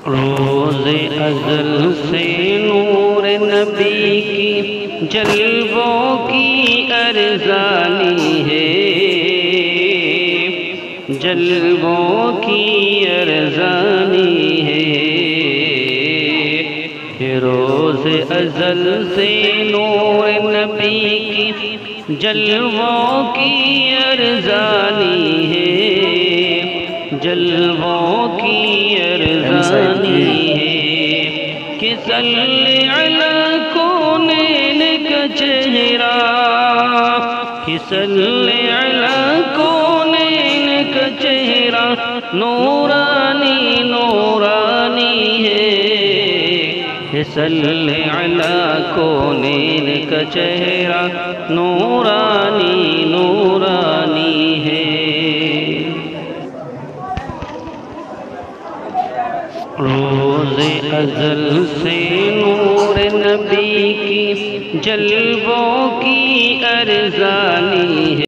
روز ازل سے نور نبی کی جلووں کی ارزانی ہے، جلووں کی ارزانی ہے۔ روز ازل سے نور نبی کی جلووں کی ارزانی ہے، جلووں کی ارزانی ہے۔ کہ صلی علی کونین کا چہرہ، کہ صلی علی کونین کا چہرہ نورانی نورانی ہے۔ صلی علی کونین کا چہرہ نورانی نورانی ہے۔ روز ازل سے نور نبی کی جلووں کی ارزانی ہے۔